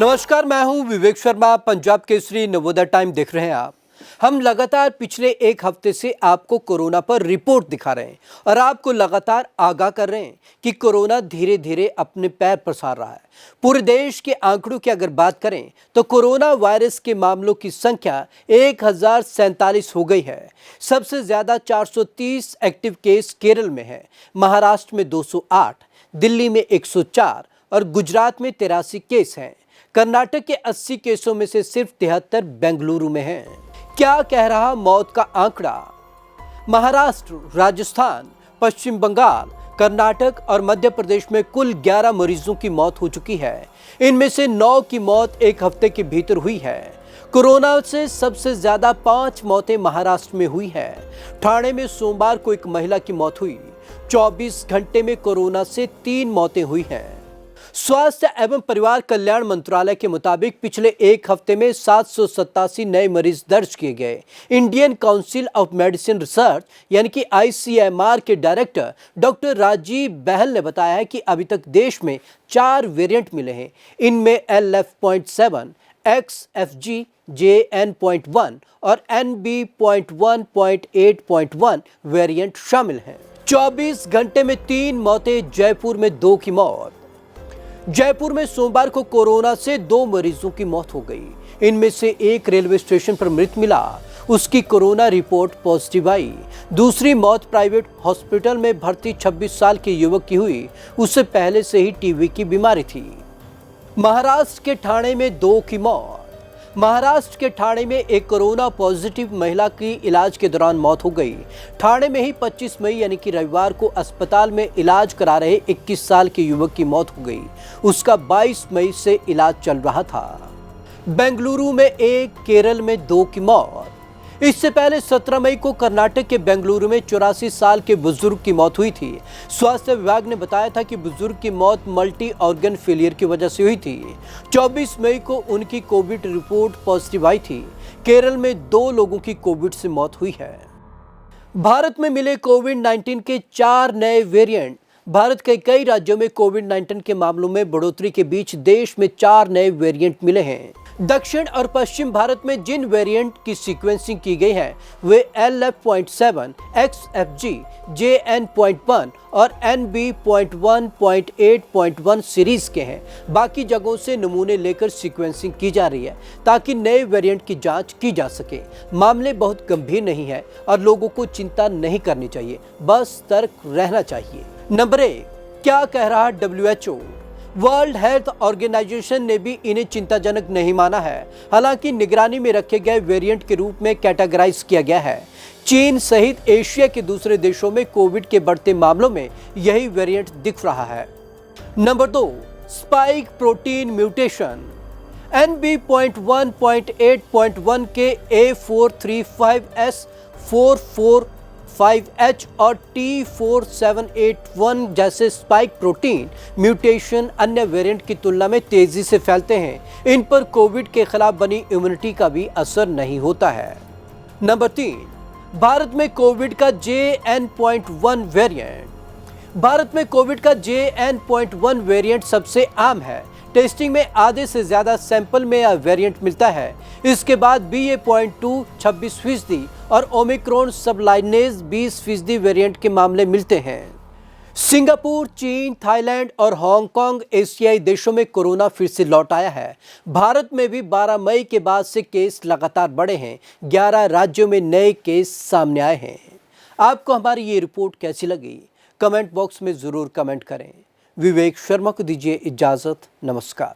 नमस्कार, मैं हूं विवेक शर्मा। पंजाब केसरी नवोदय टाइम देख रहे हैं आप। हम लगातार पिछले एक हफ्ते से आपको कोरोना पर रिपोर्ट दिखा रहे हैं और आपको लगातार आगाह कर रहे हैं कि कोरोना धीरे धीरे अपने पैर पसार रहा है। पूरे देश के आंकड़ों की अगर बात करें तो कोरोना वायरस के मामलों की संख्या 1047 हो गई है। सबसे ज्यादा 430 एक्टिव केस केरल में है, महाराष्ट्र में 208, दिल्ली में 104 और गुजरात में 83 केस हैं। कर्नाटक के 80 केसों में से सिर्फ 73 बेंगलुरु में हैं। क्या कह रहा मौत का आंकड़ा? महाराष्ट्र, राजस्थान, पश्चिम बंगाल, कर्नाटक और मध्य प्रदेश में कुल 11 मरीजों की मौत हो चुकी है। इनमें से 9 की मौत एक हफ्ते के भीतर हुई है। कोरोना से सबसे ज्यादा 5 मौतें महाराष्ट्र में हुई है। ठाणे में सोमवार को एक महिला की मौत हुई। 24 घंटे में कोरोना से 3 मौतें हुई हैं। स्वास्थ्य एवं परिवार कल्याण मंत्रालय के मुताबिक पिछले एक हफ्ते में 787 नए मरीज दर्ज किए गए। Indian council of medicine research यानी कि ICMR के डायरेक्टर डॉक्टर राजीव बहल ने बताया है कि अभी तक देश में 4 वेरिएंट मिले हैं। इनमें LF.7, XFG, JN.1 और NB.1.8.1 वेरिएंट शामिल हैं। 24 घंटे में 3 मौतें, जयपुर में 2 की मौत। जयपुर में सोमवार को कोरोना से 2 मरीजों की मौत हो गई। इनमें से एक रेलवे स्टेशन पर मृत मिला, उसकी कोरोना रिपोर्ट पॉजिटिव आई। दूसरी मौत प्राइवेट हॉस्पिटल में भर्ती 26 साल के युवक की हुई। उससे पहले से ही टीबी की बीमारी थी। महाराष्ट्र के ठाणे में 2 की मौत। महाराष्ट्र के ठाणे में एक कोरोना पॉजिटिव महिला की इलाज के दौरान मौत हो गई। ठाणे में ही 25 मई यानी कि रविवार को अस्पताल में इलाज करा रहे 21 साल के युवक की मौत हो गई। उसका 22 मई से इलाज चल रहा था। बेंगलुरु में 1, केरल में 2 की मौत। इससे पहले 17 मई को कर्नाटक के बेंगलुरु में 84 साल के बुजुर्ग की मौत हुई थी। स्वास्थ्य विभाग ने बताया था कि बुजुर्ग की मौत मल्टी ऑर्गन फेलियर की वजह से हुई थी। 24 मई को उनकी कोविड रिपोर्ट पॉजिटिव आई थी। केरल में 2 लोगों की कोविड से मौत हुई है। भारत में मिले कोविड-19 के 4 नए वेरिएंट। भारत के कई राज्यों में कोविड-19 के मामलों में बढ़ोतरी के बीच देश में 4 नए वेरिएंट मिले हैं। दक्षिण और पश्चिम भारत में जिन वेरिएंट की सीक्वेंसिंग की गई है वे LF.7, XFG, JN.1 और NB.1.8.1 सीरीज के हैं। बाकी जगहों से नमूने लेकर सीक्वेंसिंग की जा रही है ताकि नए वेरिएंट की जांच की जा सके। मामले बहुत गंभीर नहीं है और लोगों को चिंता नहीं करनी चाहिए, बस सतर्क रहना चाहिए। नंबर 1, क्या कह रहा WHO? वर्ल्ड हेल्थ ऑर्गेनाइजेशन ने भी इन्हें चिंताजनक नहीं माना है। हालांकि निगरानी में रखे गए वेरिएंट के रूप में कैटेगराइज किया गया है। चीन सहित एशिया के दूसरे देशों में कोविड के बढ़ते मामलों में यही वेरिएंट दिख रहा है। Number 2, spike protein mutation. NB.1.8.1 के A435S, 445H और T4781 जैसे स्पाइक प्रोटीन म्यूटेशन अन्य वेरिएंट की तुलना में तेजी से फैलते हैं। इन पर कोविड के खिलाफ बनी इम्यूनिटी का भी असर नहीं होता है। नंबर 3, भारत में कोविड का JN.1 वेरिएंट। भारत में कोविड का JN.1 वेरिएंट सबसे आम है। टेस्टिंग में आधे से ज्यादा सैंपल में यह वेरिएंट मिलता है। इसके बाद BA.2 26% और ओमिक्रॉन सबलाइनेज 20% वेरिएंट के मामले मिलते हैं। सिंगापुर, चीन, थाईलैंड और हांगकांग एशियाई देशों में कोरोना फिर से लौट आया है। भारत में भी 12 मई के बाद से केस लगातार बढ़े हैं। 11 राज्यों में नए केस सामने आए हैं। आपको हमारी ये रिपोर्ट कैसी लगी? कमेंट बॉक्स में जरूर कमेंट करें। विवेक शर्मा को दीजिए इजाजत। नमस्कार।